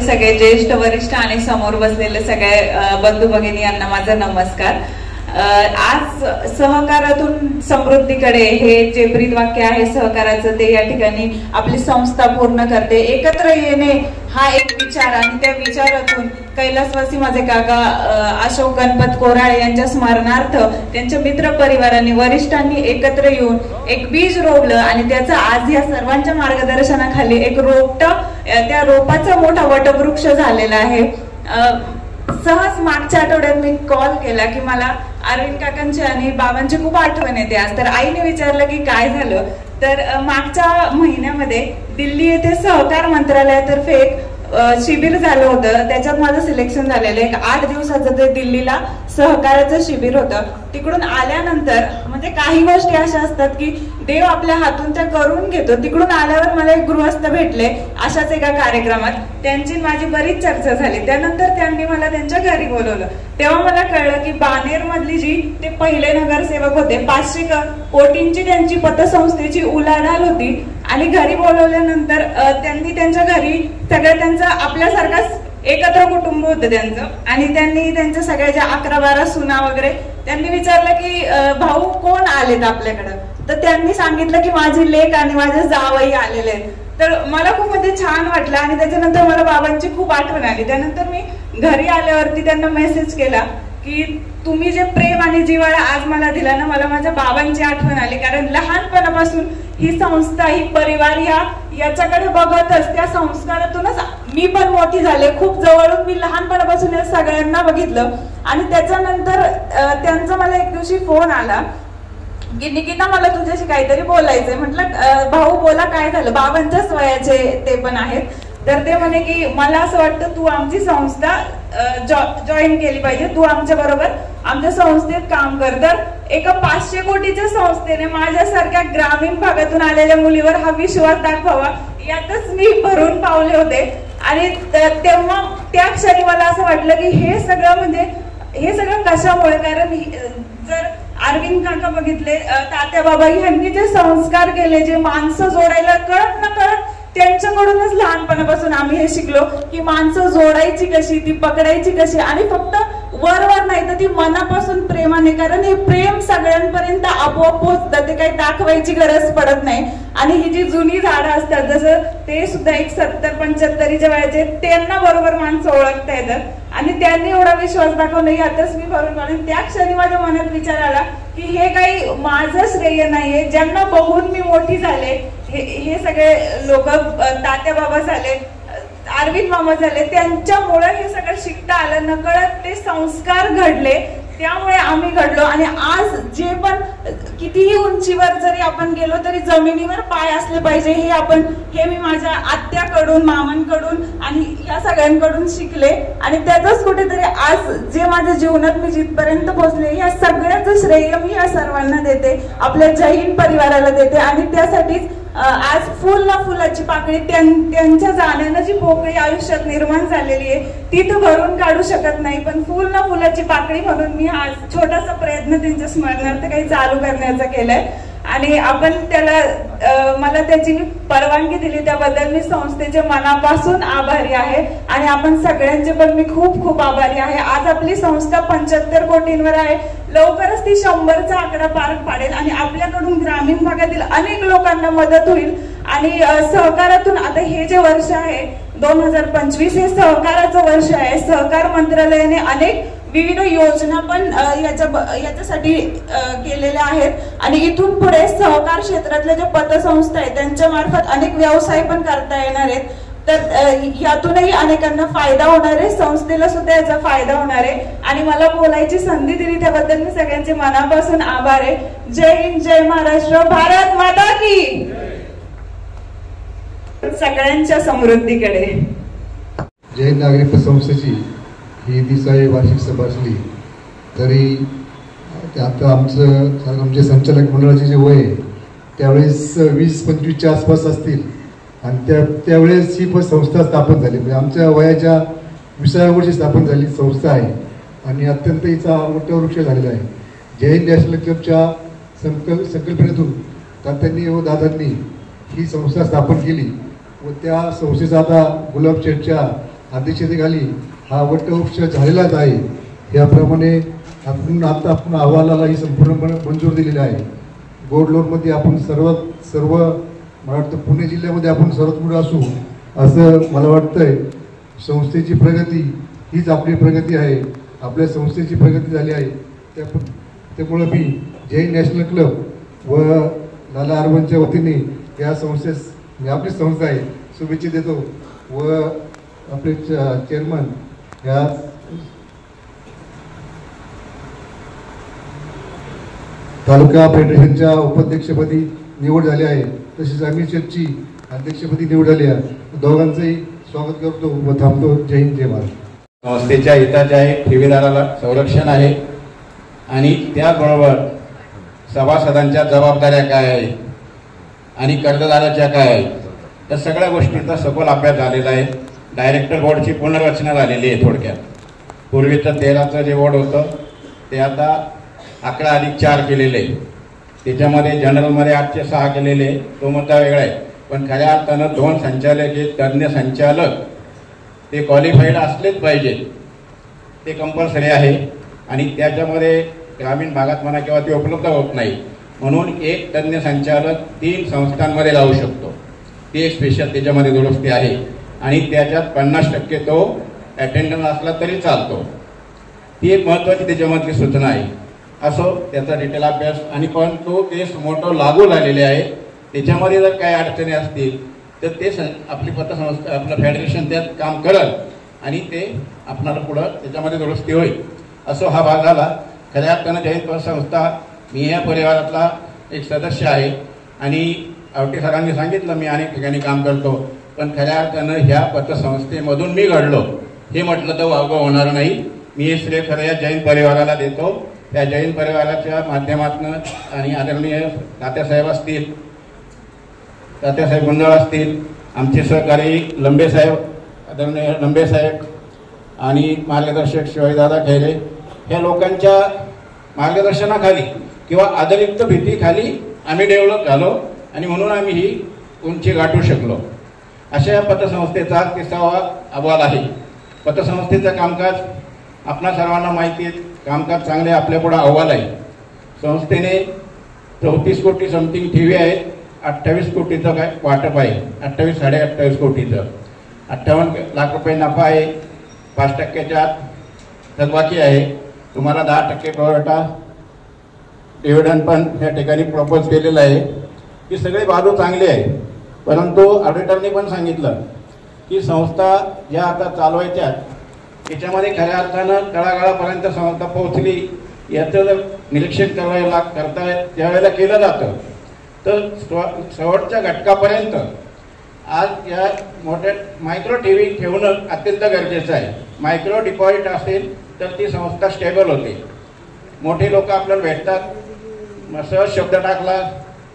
सगळे ज्येष्ठ वरिष्ठ आणि समोर बसलेले सगळे बंधू भगिनी यांना माझा नमस्कार। आज सहकारातून समृद्धीकडे हे जे ब्रीदवाक्य आहे सहकाराचं ते या ठिकाणी आपली संस्था पूर्ण करते। एकत्र येणे हा एक विचार आणि त्या विचारातून कैलासवासी माझे काका अशोक गणपत कोराळे यांच्या स्मरणार्थ त्यांच्या मित्र परिवारांनी वरिष्ठांनी एकत्र येऊन एक बीज रोवलं आणि त्याचं आज या सर्वांच्या मार्गदर्शनाखाली एक रोपटं त्या रोपाचा मोठा वटवृक्ष झालेला आहे। सहज मागच्या आठवड्यात मी कॉल केला की मला अरविंद काकांची आणि बाबांची खूप आठवण येते आज। तर आईने विचारलं की काय झालं, तर मागच्या महिन्यामध्ये दिल्ली येथे सहकार मंत्रालयातर्फे एक शिबिर झालं होतं, त्याच्यात माझं सिलेक्शन झालेलं। एक 8 दिवसाचं ते दिल्लीला सहकाराचं शिबिर होतं। तिकडून आल्यानंतर म्हणजे काही गोष्टी अशा असतात की देव आपल्या हातून त्या करून घेतो। तिकडून आल्यावर मला एक गृहस्थ भेटले अशाच एका कार्यक्रमात, त्यांची माझी बरीच चर्चा झाली। त्यानंतर त्यांनी मला त्यांच्या घरी बोलवलं, तेव्हा मला कळलं की बानेर मधली जी ते पहिले नगरसेवक होते, 500 कोटींची त्यांची पतसंस्थेची उलाढाल होती आणि घरी बोलवल्यानंतर त्यांनी त्यांच्या घरी सगळं त्यांचं आपल्यासारखाच एकत्र कुटुंब होतं त्यांचं आणि त्यांनी त्यांच्या सगळ्या ज्या 11-12 सुना वगैरे त्यांनी विचारलं की भाऊ कोण आलेत आपल्याकडं, तर त्यांनी सांगितलं की माझी लेक आणि माझे जावई आलेले आहेत। तर मला खूप म्हणजे छान वाटलं आणि त्याच्यानंतर मला बाबांची खूप आठवण आली। त्यानंतर मी घरी आल्यावरती त्यांना मेसेज केला की तुम्ही जे प्रेम आणि जिव्हाळा आज मला दिला ना, मला माझ्या बाबांची आठवण आली। कारण लहानपणापासून ही संस्था ही परिवार याच्याकडे बघतच त्या संस्कारातूनच मी पण मोठी झाले। खूप जवळून मी लहानपणापासून या सगळ्यांना बघितलं आणि त्याच्यानंतर त्यांचा मला एक दिवशी फोन आला की निकिता मला तुझ्याशी काहीतरी बोलायचंय। म्हटलं भाऊ बोला काय झालं, बाबांच्याच वयाचे ते पण आहेत। तर ते म्हणे की मला असं वाटतं तू आमची संस्था जॉईन केली पाहिजे, तू आमच्या बरोबर आमच्या संस्थेत काम कर। तर एका 500 कोटीच्या संस्थेने माझ्यासारख्या ग्रामीण भागातून आलेल्या मुलीवर हा विश्वास दाखवावा यातच मी भरून पावले होते। आणि तेव्हा त्या क्षणी मला असं वाटलं की हे सगळं कशामुळे, कारण जर अरविंद काका बघितले, तात्या बाबा यांनी जे संस्कार केले, जे माणसं जोडायला कळत न कळत त्यांच्याकडूनच लहानपणापासून आम्ही हे शिकलो की माणसं जोडायची कशी, ती पकडायची कशी आणि फक्त वर नाही तर ती मनापासून प्रेमाने, कारण हे प्रेम सगळ्यांपर्यंत आपोआप पोहोचतं, ते काही दाखवायची गरज पडत नाही। आणि ही जी जुनी झाडं असतात जसं ते सुद्धा एक 70-75 वयाचे, त्यांना बरोबर माणसं ओळखता येतात आणि त्यांनी एवढा विश्वास दाखवला यातच मी भरून पाडून। त्या क्षणी माझ्या मनात विचार आला की हे काही माझं श्रेय नाहीये, ज्यांना बघून मी मोठी झाले हे सगळे लोक, तात्या बाबा झाले, अरविंद मामा झाले, त्यांच्यामुळे हे सगळं शिकता आलं, नकळत ते संस्कार घडले, त्यामुळे आम्ही घडलो। आणि आज जे पण कितीही उंचीवर जरी आपण गेलो तरी जमिनीवर पाय असले पाहिजे हे मी माझ्या आत्याकडून, मामांकडून आणि या सगळ्यांकडून शिकले। आणि त्यातच कुठेतरी आज जे माझ्या जीवनात मी जिथपर्यंत पोहोचले या सगळ्याचं श्रेय मी या सर्वांना देते, आपल्या जय हिंद परिवाराला देते। आणि त्यासाठीच आज फुल ना फुलाची पाकळी त्यांच्या जाण्यानं जी पोकळी आयुष्यात निर्माण झालेली आहे ती तर भरून काढू शकत नाही, पण फुल ना फुलाची पाकळी म्हणून मी आज छोटासा प्रयत्न त्यांच्या स्मरणार्थ काही चालू करण्याचा केलाय। आणि आपण मला त्याची परवानगी दिली त्याबद्दल मी संस्थेचे मनापासून आभारी आहे आणि आपण सगळ्यांचे पण मी खूप खूप आभारी आहे। आज आपली संस्था 75 कोटींवर आहे, लवकरच ती 100चा आकडा पार पाडेल आणि आपल्याकडून ग्रामीण भागातील अनेक लोकांना मदत होईल। आणि सहकारातून आता हे जे वर्ष आहे 2025 हे सहकाराचं वर्ष आहे। सहकार मंत्रालयाने अनेक विविध योजना पण याच्यासाठी केलेल्या आहेत आणि इथून पुढे सहकार क्षेत्रातल्या ज्या पतसंस्था आहेत त्यांच्या मार्फत अनेक व्यवसाय पण करता येणार आहेत। तर यातूनही अनेकांना फायदा होणार आहे, संस्थेला सुद्धा याचा फायदा होणार आहे। आणि मला बोलायची संधी दिली त्याबद्दल मी सगळ्यांचे मनापासून आभार आहे। जय हिंद, जय महाराष्ट्र, भारत माता की। सगळ्यांच्या समृद्धीकडे। जय नागरिक संस्थेची ही 30वी वार्षिक सभा असली तरी आता आमचे संचालक मंडळाचे जे वय त्यावेळेस 20-25च्या आसपास असतील आणि त्यावेळेस ही संस्था स्थापन झाली, म्हणजे आमच्या वयाच्या 20व्या वर्षी स्थापन झाली संस्था आहे आणि अत्यंत हिचा मोठा वृक्ष झालेला आहे। जय हिंद नॅशनल क्लबच्या संकल्पनेतून तात्यांनी व दादांनी ही संस्था स्थापन केली व त्या संस्थेचा आता गुलाब शेठच्या अध्यक्षतेखाली हा वटवृक्ष झालेलाच आहे. याप्रमाणे आपण अहवालाला ही संपूर्णपणे मंजूर दिलेली आहे. गोल्ड लोनमध्ये आपण सर्व मला वाटतं पुणे जिल्ह्यामध्ये आपण सर्वात पुढे असू असं मला वाटतंय. संस्थेची प्रगती हीच आपली प्रगती आहे. आपल्या संस्थेची प्रगती झाली आहे. त्यामुळे मी जैन नॅशनल क्लब व लाला अर्बनच्या वतीने या संस्थेस मी आपली संस्था आहे शुभेच्छा देतो व आपले चेअरमन या तालुका फेडरेशनच्या उपाध्यक्षपदी निवड झाली आहे. तसेच अमीर शेठची अध्यक्षपदी निवड झाली आहे. दोघांचंही स्वागत करतो व थांबतो. जय हिंद जय महाराष्ट्र. संस्थेच्या हिताच्या आहे, ठेवीदाराला संरक्षण आहे आणि त्याबरोबर सभासदांच्या जबाबदाऱ्या काय आहेत आणि कर्जदाराच्या काय आहेत त्या सगळ्या गोष्टींचा सखोल अभ्यास झालेला आहे. डायरेक्टर बोर्डची पुनर्रचना झालेली आहे. थोडक्यात पूर्वीचं 13चं जे बोर्ड होतं ते आता 11+4 केलेले. त्याच्यामध्ये जनरलमध्ये 8/6 केलेले. तो मुद्दा वेगळा आहे. पण खऱ्या अर्थानं 2 संचालक हे तज्ज्ञ संचालक ते क्वालिफाईड असलेच पाहिजेत. ते कंपल्सरी आहे आणि त्याच्यामध्ये ग्रामीण भागात म्हणा किंवा ते उपलब्ध होत नाही. म्हणून एक तज्ज्ञ संचालक 3 संस्थांमध्ये लावू शकतो. ती एक स्पेशल त्याच्यामध्ये दुरुस्ती आहे आणि त्याच्यात 50% तो अटेंडन्स असला तरी चालतो. ती एक महत्त्वाची त्याच्यामधली सूचना आहे. असो त्याचा डिटेल अभ्यास आणि पण तो केस मोठं लागू झालेले आहे. त्याच्यामध्ये जर काही अडचणी असतील तर ते आपली पतसंस्था आपलं फेडरेशन त्यात काम करल आणि ते आपणाला पुढं त्याच्यामध्ये दुरुस्ती होईल. असो हा भाग झाला. खऱ्या अर्थानं जैन पतसंस्था मी या परिवारातला एक सदस्य आहे आणि आवटे सरांनी सांगितलं मी अनेक ठिकाणी काम करतो. पण खऱ्या अर्थानं ह्या पतसंस्थेमधून मी घडलो हे म्हटलं तर वावगं होणार नाही. मी हे श्रेय खरं या जैन परिवाराला देतो. त्या जैन परिवाराच्या माध्यमातून आणि आदरणीय तात्यासाहेब असतील, तात्यासाहेब गुंजाळ असतील, आमचे सहकारी लंबेसाहेब आदरणीय लंबेसाहेब आणि मार्गदर्शक शिवाजीदादा खैरे ह्या लोकांच्या मार्गदर्शनाखाली किंवा आदरयुक्त भीतीखाली आम्ही डेव्हलप झालो आणि म्हणून आम्ही ही उंची गाठू शकलो. अशा या पतसंस्थेचा 30वा अहवाल आहे. पतसंस्थेचं कामकाज आपणा सर्वांना माहिती आहे. कामकाज चांगले आपल्यापुढे अहवाल आहे. संस्थेने 34 कोटी समथिंग ठेवी आहेत. 28 कोटीचं काय वाटप आहे. 28-28.5 कोटीचं 58 लाख रुपये नफा आहे. 5%च्या थकबाकी आहे. तुम्हाला 10% पुरवठा डिव्हिडंड पण या ठिकाणी प्रपोज केलेलं आहे. ही सगळी बाजू चांगली आहे. परंतु ऑडिटरने पण सांगितलं की संस्था ज्या आता चालवायच्या त्याच्यामध्ये खऱ्या अर्थानं तळागाळापर्यंत संस्था पोहोचली याचं जर निरीक्षण करता त्यावेळेला केलं जातं तर शेवटच्या घटकापर्यंत आज या मोठ्या मायक्रो ठेवी ठेवणं अत्यंत गरजेचं आहे. मायक्रो डिपॉझिट असेल तर ती संस्था स्टेबल होते. मोठे लोक आपल्याला भेटतात, सहज शब्द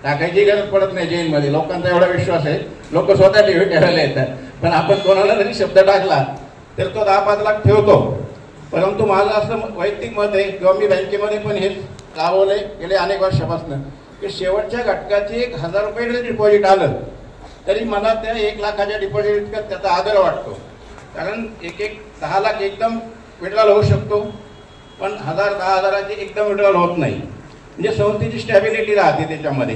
टाकायची गरज पडत नाही. जैनमध्ये लोकांचा एवढा विश्वास आहे, लोक स्वतः ठेवी ठेवायला येतात. पण आपण कोणाला जरी शब्द टाकला तर तो 10-5 लाख ठेवतो. परंतु माझं असं वैयक्तिक मत आहे किंवा मी बँकेमध्ये पण हे राबवलंय गेले अनेक वर्षापासून की शेवटच्या घटकाचे 1,000 रुपये जरी डिपॉझिट आलं तरी मला त्या 1 लाखाच्या डिपॉझिट इतका त्याचा आदर वाटतो. कारण 10 लाख एकदम विड्रॉल होऊ शकतो पण 10,000-10,000ची एकदम विड्रॉल होत नाही. म्हणजे संस्थेची स्टॅबिलिटी राहते त्याच्यामध्ये.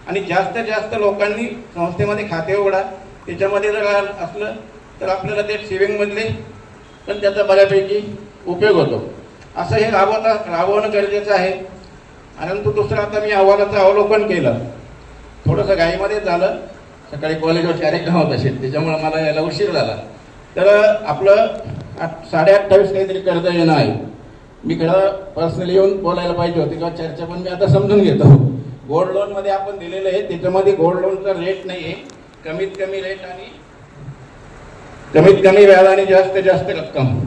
आणि जास्तीत जास्त लोकांनी संस्थेमध्ये खाते उघडा. त्याच्यामध्ये जर असलं तर आपल्याला ते सेव्हिंगमधले पण त्याचा बऱ्यापैकी उपयोग होतो. असं हे राबवणं गरजेचं आहे. परंतु दुसरं आता मी अहवालाचं अवलोकन केलं. थोडंसं घाईमध्ये झालं. सकाळी कॉलेजवर कार्यक्रम होता त्याच्यामुळे मला यायला उशीर झाला. तर आपलं 28.5 काहीतरी कर्ज येणं आहे. मी खरं पर्सनली येऊन बोलायला पाहिजे होते किंवा चर्चा पण मी आता समजून घेतो. गोल्ड लोनमध्ये आपण दिलेलं आहे त्याच्यामध्ये गोल्ड लोनचा रेट नाही आहे. कमीत कमी रेट आणि कमीत कमी व्याज आणि जास्त जास्त रक्कम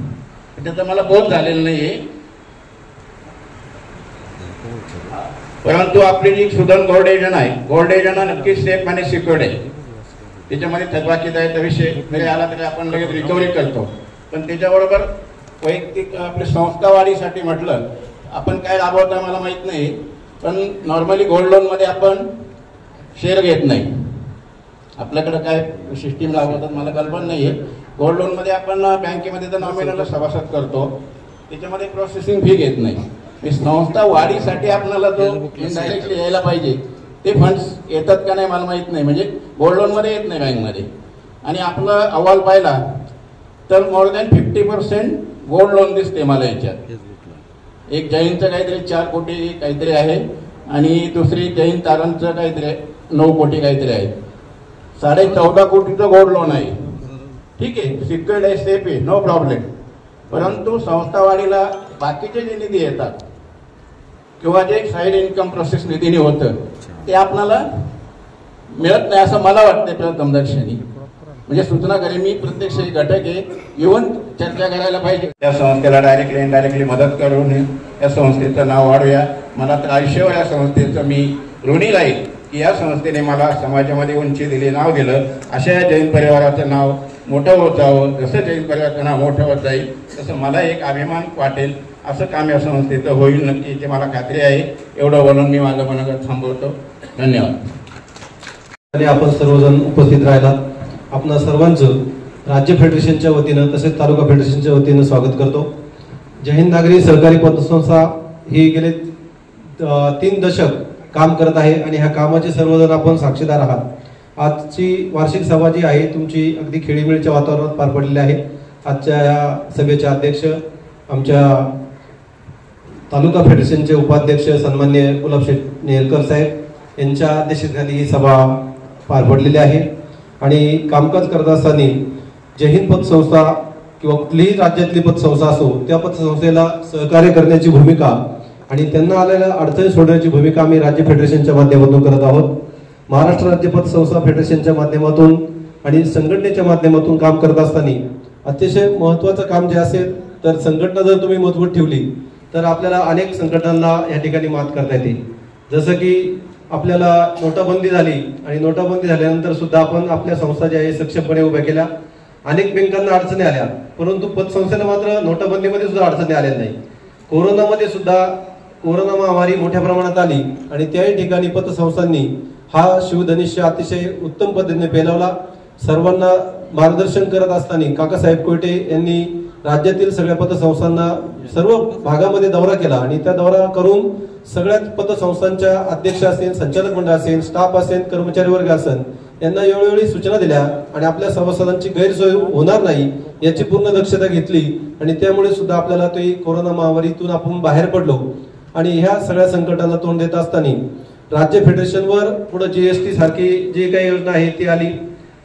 त्याचा मला बोध झालेला नाहीये. परंतु आपली जी सुदन गोल्ड योजना आहे, गोल्ड योजना नक्कीच सेफ आणि सिक्युअर्ड आहे. त्याच्यामध्ये थकबाकी द्यायचा विषय जरी आला तरी आपण लगेच रिकव्हरी करतो. पण त्याच्याबरोबर वैयक्तिक आपली संस्थावाढीसाठी म्हटलं आपण काय राबवता मला माहीत नाही. पण नॉर्मली गोल्ड लोनमध्ये आपण शेअर घेत नाही. आपल्याकडे काय सिस्टीम राबवतात मला कल्पना नाही आहे. गोल्ड लोनमध्ये आपण बँकेमध्ये तर नॉमिनल सभासद करतो, त्याच्यामध्ये प्रोसेसिंग फी घेत नाही. संस्था वाढीसाठी आपल्याला जो इनडायरेक्टली यायला पाहिजे ते फंड्स येतात का नाही मला माहीत नाही. म्हणजे गोल्ड लोनमध्ये येत नाही बँकमध्ये. आणि आपला अहवाल पाहिला तर मोर दॅन 50% गोल्ड लोन दिसते मला याच्यात. एक जैनचं काहीतरी 4 कोटी काहीतरी आहे आणि दुसरी जैन तारणचं काहीतरी 9 कोटी काहीतरी आहे. 14.5 कोटीचं गोल्ड लोन आहे. ठीक आहे, सिक्युअर्ड आहे, सेफ आहे, नो प्रॉब्लेम. परंतु संस्थावाढीला बाकीचे जे निधी येतात किंवा जे साईड इन्कम प्रोसेस निधीने होतं ते आपल्याला मिळत नाही असं मला वाटतं प्रथमदर्शनी. म्हणजे सूचना करेन मी, प्रत्यक्ष घटक आहे, येऊन चर्चा करायला पाहिजे. त्या संस्थेला डायरेक्टली इनडायरेक्टली मदत करून या संस्थेचं नाव वाढूया. मला तर आयुष्यभर या संस्थेचं मी ऋणी राहील की या संस्थेने मला समाजामध्ये उंची दिली, नाव दिलं. अशा या जैन परिवाराचं नाव मोठं होत जावं. जसं जैन परिवाराचं नाव मोठं होत जाईल तसं मला एक अभिमान वाटेल. असं काम या संस्थेचं होईल नक्की, याची मला खात्री आहे. एवढं बोलून मी माझं मनोगत थांबवतो. धन्यवाद. आपण सर्वजण उपस्थित राहिला. आपणा सर्वांचं राज्य फेडरेशनच्या वतीनं तसेच तालुका फेडरेशनच्या वतीनं स्वागत करतो. जय हिंद नागरी सहकारी पतसंस्था ही गेले 3 दशक काम करत आहे आणि ह्या कामाचे सर्वजण आपण साक्षीदार आहात. आजची वार्षिक सभा जी आहे तुमची अगदी खेळीमेळीच्या वातावरणात पार पडलेली आहे. आजच्या या सभेचे अध्यक्ष आमच्या तालुका फेडरेशनचे उपाध्यक्ष सन्माननीय गुलाबशेठ नेरकर साहेब यांच्या अध्यक्षतेखाली ही सभा पार पडलेली आहे. आणि कामकाज करत असताना जय हिंद पतसंस्था किंवा कुठलीही राज्यातली पतसंस्था असो त्या पतसंस्थेला सहकार्य करण्याची भूमिका आणि त्यांना आलेल्या अडचणी सोडण्याची भूमिका आम्ही राज्य फेडरेशनच्या माध्यमातून करत आहोत. महाराष्ट्र राज्य पतसंस्था फेडरेशनच्या माध्यमातून आणि संघटनेच्या माध्यमातून काम करत असताना अतिशय महत्त्वाचं काम जे असेल तर संघटना जर तुम्ही मजबूत ठेवली तर आपल्याला अनेक संकटांना या ठिकाणी मात करता येते. जसं की आपल्याला नोटाबंदी झाली आणि नोटाबंदी झाल्यानंतर सुद्धा आपण आपल्या संस्था ज्या आहे सक्षमपणे उभ्या केल्या. अनेक बँकांना अडचणी आल्या, परंतु पतसंस्थेला मात्र नोटाबंदीमध्ये सुद्धा अडचणी आल्या नाही. कोरोनामध्ये सुद्धा कोरोना महामारी मोठ्या प्रमाणात आली आणि त्याही ठिकाणी पतसंस्थांनी हा शिवधनुष्य अतिशय उत्तम पद्धतीने पेलवला. सर्वांना मार्गदर्शन करत असताना काकासाहेब कोयटे यांनी राज्यातील सगळ्या पतसंस्थांना सर्व भागामध्ये दौरा केला आणि त्या दौरा करून सगळ्याच पतसंस्थांच्या अध्यक्ष असेल, संचालक मंडळ असेल, स्टाफ असेल, कर्मचारी वर्ग असेल यांना वेळोवेळी सूचना दिल्या आणि आपल्या सभासदांची गैरसोय होणार नाही याची पूर्ण दक्षता घेतली आणि त्यामुळे सुद्धा आपल्याला ते कोरोना महामारीतून आपण बाहेर पडलो. आणि ह्या सगळ्या संकटांना तोंड देत असताना राज्य फेडरेशनवर पुढे GST सारखी जी काही योजना आहे ती आली.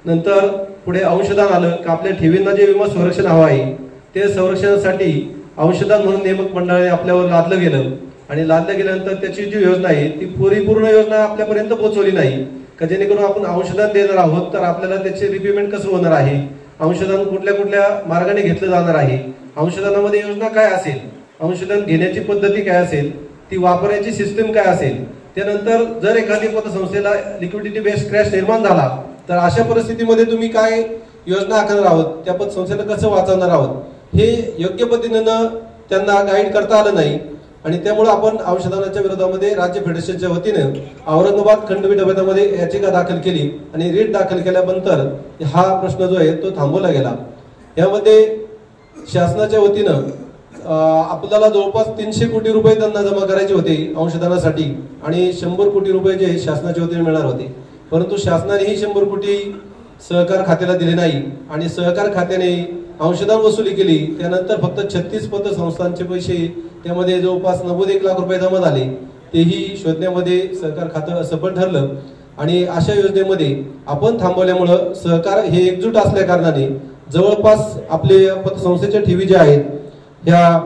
नंतर पुढे अंशदान आलं की आपल्या ठेवींना जे विमा संरक्षण हवं आहे ते संरक्षणासाठी अंशदान म्हणून नियामक मंडळाने आपल्यावर लादलं गेलं आणि लादलं गेल्यानंतर त्याची जी योजना आहे ती परिपूर्ण योजना आपल्यापर्यंत पोहोचवली नाही का जेणेकरून आपण अंशदान देणार आहोत तर आपल्याला त्याचे रिपेमेंट कसं होणार आहे, अंशदान कुठल्या कुठल्या मार्गाने घेतलं जाणार आहे, अंशदानामध्ये योजना काय असेल, अंशदान घेण्याची पद्धती काय असेल, ती वापरायची सिस्टीम काय असेल. त्यानंतर जर एखादी पतसंस्थेला लिक्विडिटी बेस्ड क्रॅश निर्माण झाला तर अशा परिस्थितीमध्ये तुम्ही काय योजना आखणार आहोत, त्या पतसंस्थेला कसं वाचवणार आहोत हे योग्य पद्धतीनं त्यांना गाईड करता आलं नाही. आणि त्यामुळे आपण अंशदानाच्या विरोधामध्ये राज्य फेडरेशनच्या वतीने औरंगाबाद खंडपीठ अभियानामध्ये याचिका दाखल केली आणि रिट दाखल केल्यानंतर हा प्रश्न जो आहे तो थांबवला गेला. यामध्ये शासनाच्या वतीनं आपल्याला जवळपास 300 कोटी रुपये त्यांना जमा करायचे होते अंशदानासाठी आणि 100 कोटी रुपये जे शासनाच्या वतीने मिळणार होते. परंतु शासनानेही 100 कोटी सहकार खात्याला दिले नाही आणि सहकार खात्याने अंशदान वसुली केली. त्यानंतर फक्त 36 पतसंस्थांचे पैसे त्यामध्ये जवळपास 91 लाख रुपये जमा झाले. तेही शोधण्यामध्ये सहकार खातं असफल ठरलं आणि अशा योजनेमध्ये आपण थांबवल्यामुळं सहकार हे एकजूट असल्या कारणाने जवळपास आपले पतसंस्थेच्या ठेवी ज्या आहेत ह्या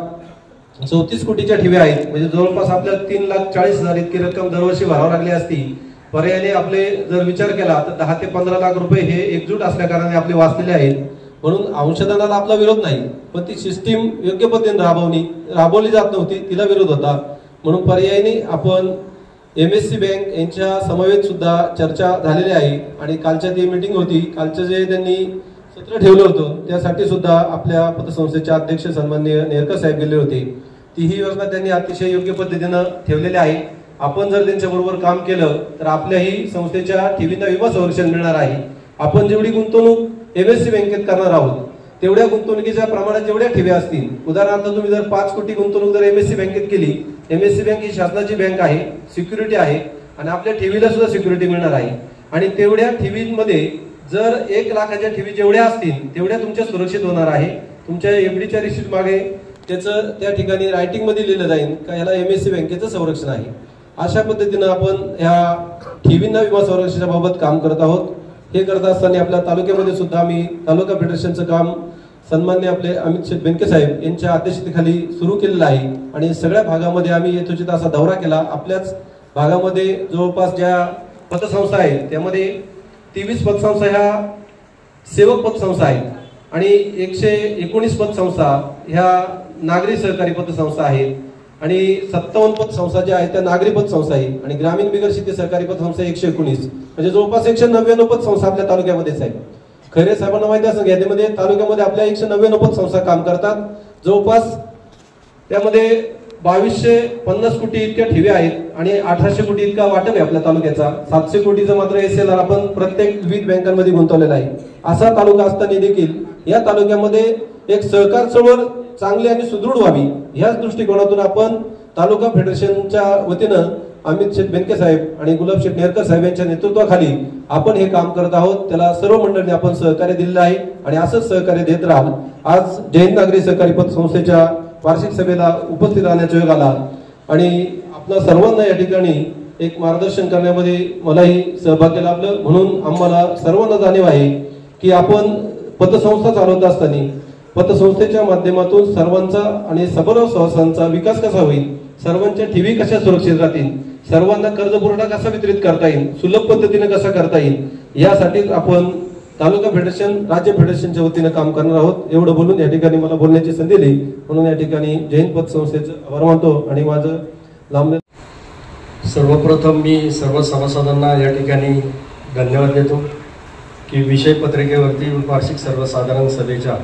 34 कोटीच्या ठेवी आहेत. म्हणजे जवळपास आपल्याला 3,40,000 इतकी रक्कम दरवर्षी भरावी लागली असती. पर्यायाने आपले जर विचार केला तर 10 ते 15 लाख रुपये हे एकजूट असल्या कारणाने आपले वाचलेले आहेत. म्हणून अंशदानाला आपला विरोध नाही, पण ती सिस्टीम योग्य पद्धतीने राबवली जात नव्हती, तिला विरोध होता. म्हणून पर्यायाने आपण MSC बँक यांच्या समवेत सुद्धा चर्चा झालेली आहे आणि कालच्या ती मीटिंग होती. कालचं जे त्यांनी सत्र ठेवलं होतं त्यासाठी सुद्धा आपल्या पतसंस्थेचे अध्यक्ष सन्माननीय नेरकर साहेब गेले होते. तीही योजना त्यांनी अतिशय योग्य पद्धतीनं ठेवलेली आहे. आपण जर त्यांच्याबरोबर काम केलं तर आपल्याही संस्थेच्या ठेवींना विमा संरक्षण मिळणार आहे. आपण जेवढी गुंतवणूक MSC बँकेत करणार आहोत तेवढ्या गुंतवणुकीच्या प्रमाणात जेवढ्या ठेवी असतील, उदाहरणार्थ तुम्ही जर 5 कोटी गुंतवणूक जर एमएससी बँकेत केली, एमएससी बँक ही शासनाची बँक आहे, सिक्युरिटी आहे आणि आपल्या ठेवीला सुद्धा सिक्युरिटी मिळणार आहे. आणि तेवढ्या ठेवींमध्ये जर 1 लाखाच्या ठेवी जेवढ्या असतील तेवढ्या तुमच्या सुरक्षित होणार आहे. तुमच्या एफडीच्या रिसिप्ट मागे त्याचं त्या ठिकाणी रायटिंग मध्ये लिहिलं जाईल का याला एमएससी बँकेचं संरक्षण आहे. अशा पद्धतीनं आपण ह्या ठेवींना विमा संरक्षणाच्या बाबत काम करत आहोत. हे करत असताना आपल्या तालुक्यामध्ये सुद्धा आम्ही तालुका फेडरेशनचं काम सन्मान्य आपले अमित बेनके साहेब यांच्या अध्यक्षतेखाली सुरू केलेलं आहे. आणि सगळ्या भागामध्ये आम्ही यथोचित असा दौरा केला. आपल्याच भागामध्ये जवळपास ज्या पतसंस्था आहेत त्यामध्ये 23 पतसंस्था ह्या सेवक पतसंस्था आहेत आणि 119 पतसंस्था ह्या नागरी सहकारी पतसंस्था आहेत आणि 57 पतसंस्था ज्या आहेत त्या नागरी पतसंस्था आहेत आणि ग्रामीण बिगर शेती सहकारी पतसंस्था 119, म्हणजे जवळपास 199 पतसंस्था आपल्या तालुक्यामध्येच आहेत. खैरे साहेबांना माहिती असेल यामध्ये तालुक्यामध्ये आपल्या 199 पतसंस्था काम करतात. जवळपास त्यामध्ये 2250 कोटी इतक्या ठेवी आहेत आणि 1800 कोटी इतका वाटप आहे आपल्या तालुक्याचा. 700 कोटीचं मात्र एसएलआर आपण प्रत्येक विविध बँकांमध्ये गुंतवलेला आहे. असा तालुका असताना देखील या तालुक्यामध्ये एक सहकार चळवळ चांगली आणि सुदृढ व्हावी ह्याच दृष्टिकोनातून आपण तालुका फेडरेशनच्या वतीनं अमित शेठ बेनके साहेब आणि गुलाब शेठ नेरकर साहेब यांच्या नेतृत्वाखाली आपण हे काम करत आहोत. त्याला सर्व मंडळींनी आपण सहकार्य दिलेलं आहे आणि असंच सहकार्य देत राहाल. आज जैन नागरी सहकारी पतसंस्थेच्या वार्षिक सभेला उपस्थित राहण्याचा योग आला आणि आपल्या सर्वांना या ठिकाणी एक मार्गदर्शन करण्यामध्ये मलाही सहभाग लाभलं. म्हणून आम्हाला सर्वांना जाणीव आहे की आपण पतसंस्था चालवत असताना पतसंस्थेच्या माध्यमातून सर्वांचा आणि सबल संस्थांचा विकास कसा होईल, सर्वांच्या ठेवी कशा सुरक्षित राहतील, सर्वांना कर्ज पुरवठा कसा वितरित करता येईल, सुलभ पद्धतीने कसा करता येईल, यासाठीच आपण तालुका फेडरेशन राज्य फेडरेशनच्या वतीने काम करणार आहोत. एवढं बोलून या ठिकाणी मला बोलण्याची संधी दिली म्हणून या ठिकाणी जैन पतसंस्थेचं आभार मानतो आणि माझं लांब. सर्वप्रथम मी सर्व सभासदांना या ठिकाणी धन्यवाद देतो की विषय पत्रिकेवरती वार्षिक सर्वसाधारण सभेच्या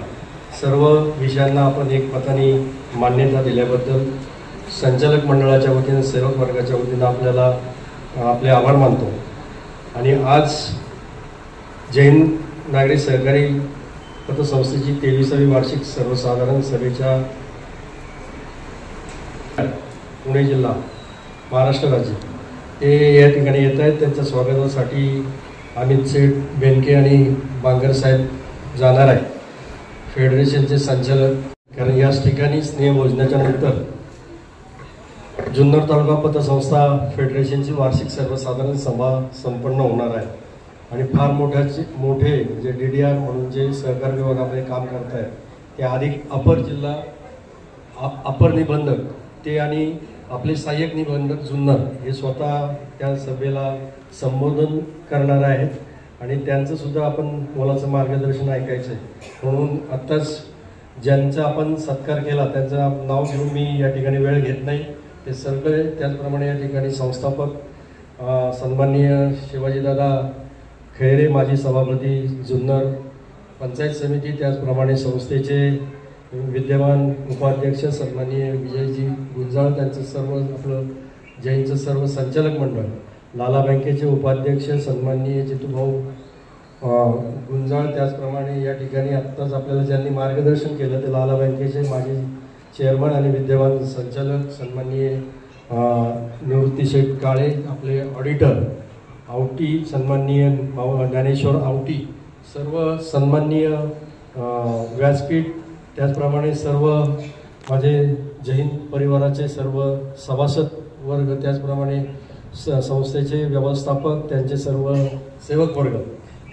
सर्व विषयांना आपण एकमताने मान्यता दिल्याबद्दल संचालक मंडळाच्या वतीने सेवक वर्गाच्या वतीने आपले आभार मानतो. आणि आज जैन नागरी सहकारी पतसंस्थेची 23वी वार्षिक सर्वसाधारण सभेच्या पुणे जिल्हा महाराष्ट्र राज्य ते या ठिकाणी येत आहेत. त्यांच्या स्वागतासाठी अमित शेठ बेनके आणि बांगर साहेब जाणार आहे, फेडरेशनचे संचालक. कारण याच ठिकाणी स्नेहभोजनाच्या नंतर जुन्नर तालुका पतसंस्था फेडरेशनची वार्षिक सर्वसाधारण सभा संपन्न होणार आहे. आणि फार मोठे जे DDR म्हणून जे सहकार विभागामध्ये काम करत आहेत ते अधिक अपर निबंधक ते आणि आपले सहाय्यक निबंधक जुन्नर हे स्वतः त्या सभेला संबोधन करणार आहेत आणि त्यांचं सुद्धा आपण मोलाचं मार्गदर्शन ऐकायचं आहे. म्हणून आत्ताच ज्यांचा आपण सत्कार केला त्यांचं नाव घेऊन मी या ठिकाणी वेळ घेत नाही. ते सगळे त्याचप्रमाणे या ठिकाणी संस्थापक सन्माननीय शिवाजीदादा खैरे माजी सभापती जुन्नर पंचायत समिती, त्याचप्रमाणे संस्थेचे विद्यमान उपाध्यक्ष सन्माननीय विजयजी गुंजाळ, त्यांचं सर्व आपलं जैनचं सर्व संचालक मंडळ, लाला बँकेचे उपाध्यक्ष सन्माननीय जितूभाऊ गुंजाळ, त्याचप्रमाणे या ठिकाणी आत्ताच आपल्याला ज्यांनी मार्गदर्शन केलं ते लाला बँकेचे माजी चेअरमन आणि विद्यमान संचालक सन्माननीय निवृत्ती शेठ काळे, आपले ऑडिटर आवटी सन्माननीय ज्ञानेश्वर आवटी, सर्व सन्माननीय व्यासपीठ, त्याचप्रमाणे सर्व माझे जैन परिवाराचे सर्व सभासद वर्ग, त्याचप्रमाणे संस्थेचे व्यवस्थापक, त्यांचे सर्व सेवक वर्ग,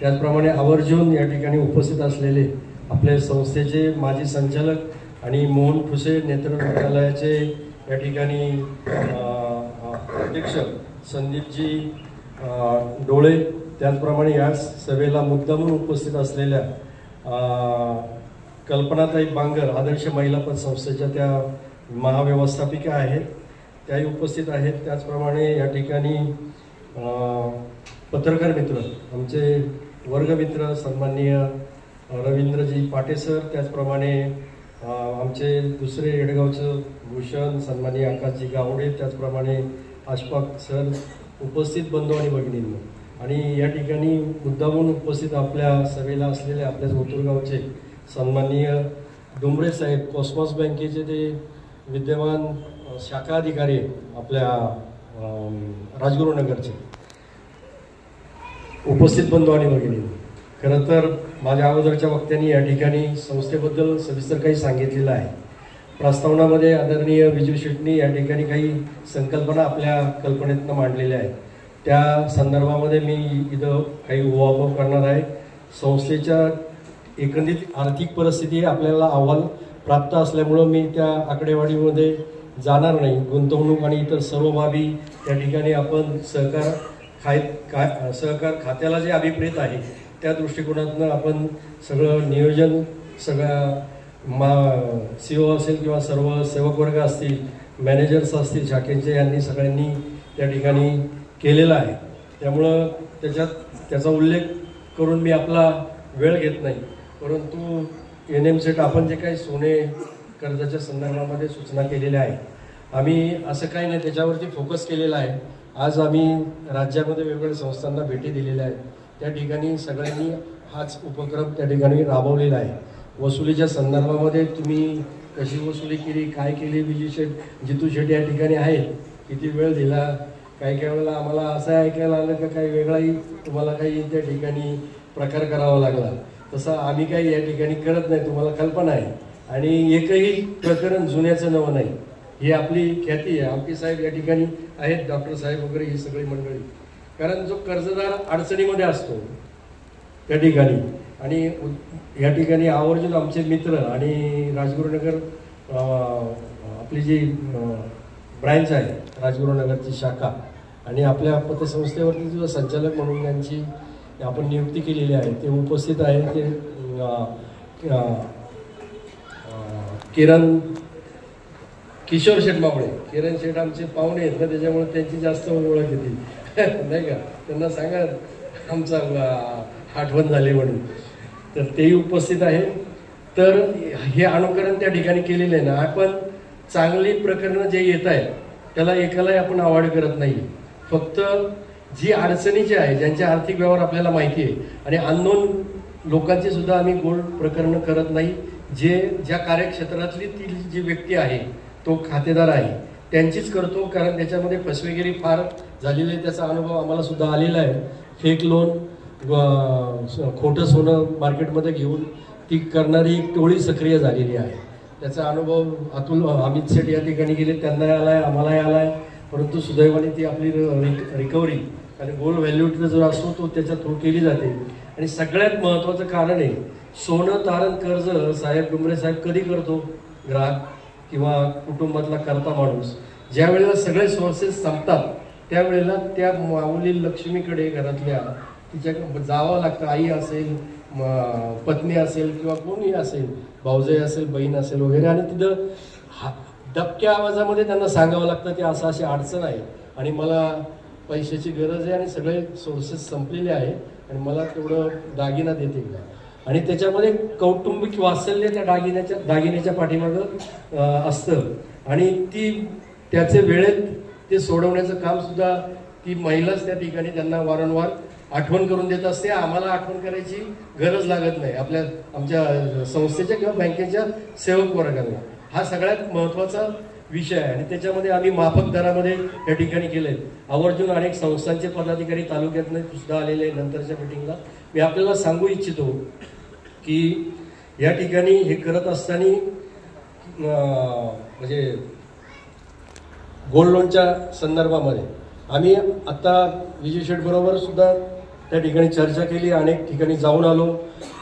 त्याचप्रमाणे आवर्जून या ठिकाणी उपस्थित असलेले आपले संस्थेचे माजी संचालक आणि मोहन ठुसे नेत्रलयाचे या ठिकाणी अध्यक्ष संदीपजी डोळे, त्याचप्रमाणे या सभेला मुद्दामून उपस्थित असलेल्या कल्पनाताई बांगर, आदर्श महिला पतसंस्थेच्या त्या महाव्यवस्थापिका आहेत, त्याही उपस्थित आहेत. त्याचप्रमाणे या ठिकाणी पत्रकार मित्र, आमचे वर्गमित्र सन्माननीय रवींद्रजी पाटे सर, त्याचप्रमाणे आमचे दुसरे येडगावचं भूषण सन्माननीय आकाशजी गावडे, त्याचप्रमाणे अशफाक सर, उपस्थित बंधू आणि भगिनींनो आणि या ठिकाणी मुद्दामून उपस्थित आपल्या सभेला असलेले आपल्या ओतूरगावचे सन्माननीय डुंबरे साहेब कॉस्मॉस बँकेचे ते विद्यमान शाखा अधिकारी आपल्या राजगुरुनगरचे, उपस्थित बंधू आणि भगिनी, खरं तर माझ्या अगोदरच्या वक्त्यांनी या ठिकाणी संस्थेबद्दल सविस्तर काही सांगितलेलं आहे. प्रस्तावनामध्ये आदरणीय विजू शेट्टी या ठिकाणी काही संकल्पना आपल्या कल्पनेतनं मांडलेल्या आहेत. त्या संदर्भामध्ये मी इथं काही उहापोह करणार आहे. संस्थेच्या एकंदरीत आर्थिक परिस्थिती आपल्याला अहवाल प्राप्त असल्यामुळं मी त्या आकडेवारीमध्ये जाणार नाही. गुंतवणूक आणि इतर सर्व बाबी त्या ठिकाणी आपण सहकार खात्याला जे अभिप्रेत आहे त्या दृष्टिकोनातून आपण सगळं नियोजन, सगळ्या CEO असेल किंवा सर्व सेवक वर्ग असतील, मॅनेजर्स असतील शाखेचे, यांनी सगळ्यांनी त्या ठिकाणी केलेला आहे. त्यामुळं त्याचा उल्लेख करून मी आपला वेळ घेत नाही. परंतु NM सेट आपण जे काही सोने कर्जाच्या संदर्भामध्ये सूचना केलेल्या आहेत, आम्ही असं काही नाही त्याच्यावरती फोकस केलेला आहे. आज आम्ही राज्यामध्ये वेगवेगळ्या संस्थांना भेटी दिलेल्या आहेत. त्या ठिकाणी सगळ्यांनी हाच उपक्रम त्या ठिकाणी राबवलेला आहे. वसुलीच्या संदर्भामध्ये तुम्ही कशी वसुली केली, काय केली, जितू शेट या ठिकाणी आहेत, किती वेळ दिला, काही वेळेला आम्हाला असं ऐकायला आलं का काही वेगळाही तुम्हाला काही त्या ठिकाणी प्रकार करावा लागला. तसं आम्ही काही या ठिकाणी करत नाही, तुम्हाला कल्पना आहे. आणि एकही प्रकरण जुन्याचं नवं नाही, ही आपली ख्याती आहे. आमटी साहेब या ठिकाणी आहेत, डॉक्टर साहेब वगैरे ही सगळी मंडळी. कारण जो कर्जदार अडचणीमध्ये असतो त्या ठिकाणी, आणि या ठिकाणी आवर्जून आमचे मित्र आणि राजगुरुनगर आपली जी ब्रँच आहे राजगुरुनगरची शाखा, आणि आपल्या पतसंस्थेवरती जो संचालक म्हणून यांची आपण नियुक्ती केलेली आहे ते उपस्थित आहे. ते किशोर शेठ मावळे, किरण शेठ आमचे पाहुणे आहेत ना, त्याच्यामुळे त्यांची जास्त ओळख येते नाही का. त्यांना सांगा आमचा आठवण झाली म्हणून. तर तेही उपस्थित आहे. तर हे अनुकरण त्या ठिकाणी केलेलं आहे ना. आपण चांगली प्रकरणं जे येत आहेत त्याला एकालाही आपण अवॉइड करत नाही. फक्त जी अडचणीची आहे, ज्यांचे आर्थिक व्यवहार आपल्याला माहिती आहे, आणि अननोन लोकांची सुद्धा आम्ही गोल्ड प्रकरणं करत नाही. ज्या कार्यक्षेत्रातली ती जी व्यक्ती आहे, तो खातेदार आहे, त्यांचीच करतो. कारण त्याच्यामध्ये फसवेगिरी फार झालेली आहे, त्याचा अनुभव आम्हाला सुद्धा आलेला आहे. फेक लोन, खोटं सोनं मार्केटमध्ये घेऊन ती करणारी एक टोळी सक्रिय झालेली आहे. त्याचा अनुभव अमित शेठ या ठिकाणी गेले, त्यांना आलाय, आम्हालाही आलाय. परंतु सुदैवाने ती आपली रिकव्हरी आणि गोल्ड व्हॅल्यूचा जो असतो तो त्याच्या थ्रू केली जाते. आणि सगळ्यात महत्त्वाचं कारण आहे, सोनं तारण कर्ज साहेब डुंबरे साहेब कधी करतो ग्राहक किंवा कुटुंबातला करता माणूस? ज्या वेळेला सगळे सोर्सेस संपतात त्यावेळेला त्या माऊली लक्ष्मीकडे घरातल्या तिच्या जावं लागतं. आई असेल, पत्नी असेल किंवा कोणी असेल, भाऊजाई असेल, बहीण असेल वगैरे, आणि तिथं दबक्या आवाजामध्ये त्यांना सांगावं लागतं की असं अशी अडचण आहे आणि मला पैशाची गरज आहे आणि सगळे सोर्सेस संपलेले आहे आणि मला तेवढं दागिना देते का. आणि त्याच्यामध्ये कौटुंबिक वात्सल्य त्या दागिन्याच्या पाठीमागं असतं. आणि त्याचे वेळेत ते सोडवण्याचं काम सुद्धा ती महिलाच त्या ठिकाणी त्यांना वारंवार आठवण करून देत असते. आम्हाला आठवण करायची गरज लागत नाही, आमच्या संस्थेच्या किंवा बँकेच्या सेवक वर्गाला. हा सगळ्यात महत्त्वाचा विषय आहे. आणि त्याच्यामध्ये आम्ही माफक दरामध्ये या ठिकाणी केलंय. आवर्जून अनेक संस्थांचे पदाधिकारी तालुक्यातनं सुद्धा आलेले आहे. नंतरच्या मीटिंगला मी आपल्याला सांगू इच्छितो की या ठिकाणी हे करत असताना म्हणजे गोल्ड लोनच्या संदर्भामध्ये आम्ही आता विजय शेठ बरोबर सुद्धा त्या ठिकाणी चर्चा केली, अनेक ठिकाणी जाऊन आलो.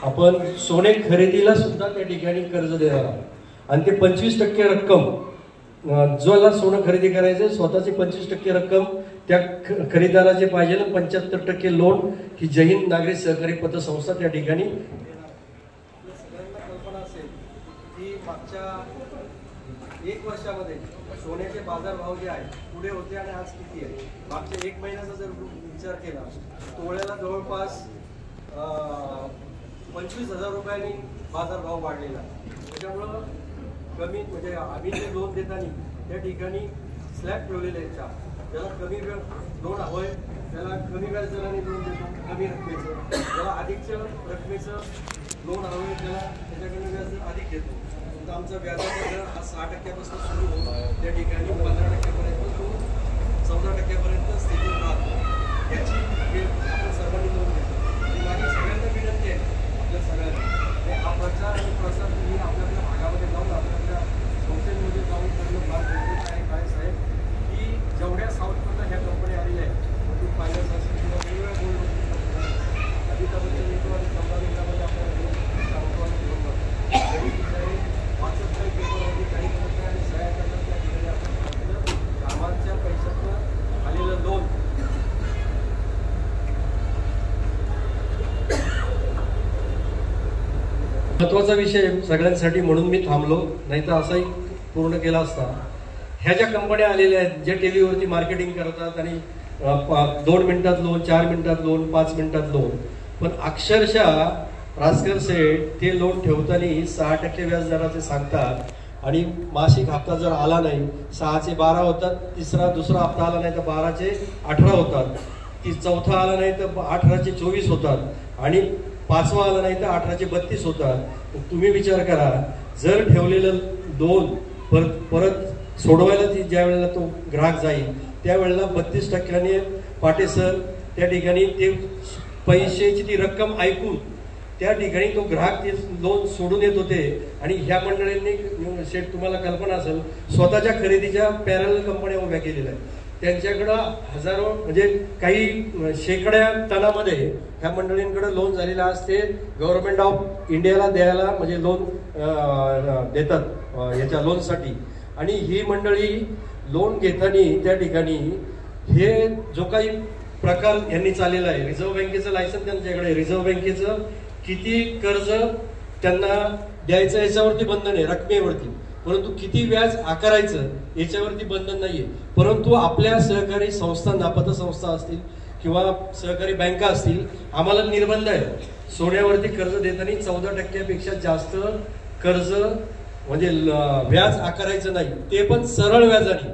आपण सोने खरेदीला सुद्धा त्या ठिकाणी कर्ज देणार आहोत. आणि ते 25% रक्कम ज्याला सोनं खरेदी करायचं स्वतःची 25% रक्कम त्या खरेदीदाराचे पाहिजे. 75% लोन ही जय हिंद नागरी सहकारी पतसंस्था त्या ठिकाणी. सगळ्यांना कल्पना असेल की मागच्या 1 वर्षामध्ये सोन्याचे बाजारभाव जे आहेत पुढे होते आणि आज किती आहे. मागच्या 1 महिन्याचा जर विचार केला तोळ्याला जवळपास 25,000 रुपयांनी बाजारभाव वाढलेला. त्याच्यामुळं कमी म्हणजे आम्ही जे लोन देताना त्या ठिकाणी स्लॅब ठेवलेले आहेत. ज्याला कमी लोन हवं आहे त्याला कमी व्याजदराने लोन देतो, कमी रकमेचं. ज्याला अधिकच्या रकमेचं लोन हवं त्याला त्याच्याकडनं व्याज अधिक घेतो. तर आमचा व्याजाचा दर हा 6% सुरू होऊन त्या ठिकाणी 15% तो 14% स्थितीत राहतो. याची आपण सर्वांनी नोंद घेतो. माझी सगळ्यांना विनंती आहे आपल्या सगळ्यांना हा प्रचार आणि प्रसार तुम्ही आपल्या भागामध्ये जाऊन आपल्या संस्थेमध्ये जाऊन करणं फार गरजेचं आहे. काय साहेब की जेवढ्या साऊथमधल्या ह्या कंपन्या आलेल्या आहेत फायनान्स असेल किंवा वेगवेगळ्या गोल्ड अमिताभच्या येतो आणि 14 मिनिटामध्ये आपल्याला वाचत काही पेपरवरती काही करत आणि सह्या करतात. त्या ठिकाणी आपण कामाच्या पैशातनं आलेलं लोन महत्वाचा विषय सगळ्यांसाठी म्हणून मी थांबलो, नाही तर असाही पूर्ण केला असता. ह्या ज्या कंपन्या आलेल्या आहेत ज्या टीव्हीवरती मार्केटिंग करतात आणि 2 मिनिटात लोन, 4 मिनिटात लोन, 5 मिनिटात लोन, पण अक्षरशः राजकर सेठ ते लोन ठेवताना 6% व्याजदराचे सांगतात आणि मासिक हप्ता जर आला नाही 6चे 12 होतात, दुसरा हप्ता आला नाही तर 12चे 18 होतात, चौथा आला नाही तर 18चे 24 होतात आणि 5वा आला नाही तर 18चे 32 होतात. तुम्ही विचार करा, जर ठेवलेलं लोन परत सोडवायला ज्या वेळेला तो ग्राहक जाईल त्यावेळेला 32% पाटेसर त्या ठिकाणी ते पैशाची ती रक्कम ऐकून त्या ठिकाणी तो ग्राहक ते लोन सोडून येत होते. आणि ह्या मंडळींनी शेठ तुम्हाला कल्पना असेल स्वतःच्या खरेदीच्या पॅरल कंपन्या उभ्या केलेल्या आहेत. त्यांच्याकडं हजारो म्हणजे काही शेकड्या टनामध्ये ह्या मंडळींकडे लोन झालेलं आज ते गव्हर्नमेंट ऑफ इंडियाला द्यायला म्हणजे लोन देतात याच्या लोनसाठी. आणि ही मंडळी लोन घेताना त्या ठिकाणी हे जो काही प्रकार यांनी चाललेला आहे, रिझर्व्ह बँकेचं लायसन्स त्यांच्याकडे, रिझर्व्ह बँकेचं किती कर्ज त्यांना द्यायचं याच्यावरती बंधन आहे रकमेवरती, परंतु किती व्याज आकारायचं याच्यावरती बंधन नाहीये. परंतु आपल्या सहकारी संस्था, पतसंस्था असतील किंवा सहकारी बँका असतील, आम्हाला निर्बंध आहे सोन्यावरती कर्ज देताना 14%पेक्षा जास्त कर्ज म्हणजे व्याज आकारायचं नाही, ते पण सरळ व्याजाने,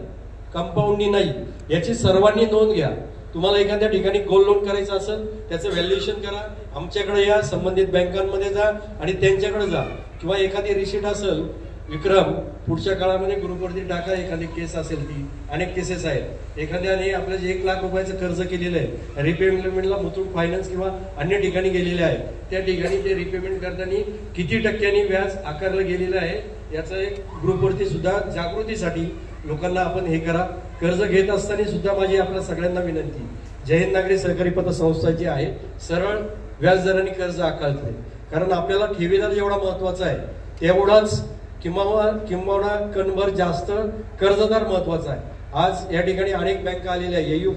कंपाऊंडनी नाही. याची सर्वांनी नोंद घ्या. तुम्हाला एखाद्या ठिकाणी गोल्ड लोन करायचं असेल त्याचं व्हॅल्युएशन करा, आमच्याकडे या संबंधित बँकांमध्ये जा आणि त्यांच्याकडे जा. किंवा एखादी रिसीट असेल विक्रम पुढच्या काळामध्ये ग्रुपवरती टाका, एखादी केस असेल ती, अनेक केसेस आहेत. एखाद्याने आपलं जे 1 लाख रुपयाचं कर्ज केलेलं आहे रिपेमेंटला मुथूट फायनान्स किंवा अन्य ठिकाणी गेलेले आहे, त्या ठिकाणी ते रिपेमेंट करताना किती टक्क्यांनी व्याज आकारलं गेलेलं आहे याचं एक ग्रुपवरती सुद्धा जागृतीसाठी लोकांना आपण हे करा. कर्ज घेत असताना सुद्धा माझी आपल्या सगळ्यांना विनंती, जय हिंद नागरी सहकारी पतसंस्था जी आहे सरळ व्याजदराने कर्ज आकारते. कारण आपल्याला ठेवीदार जेवढा महत्वाचा आहे तेवढाच किंवा कणभर जास्त कर्जदार महत्वाचा आहे. आज या ठिकाणी अनेक बँका आलेल्या आहे, एयू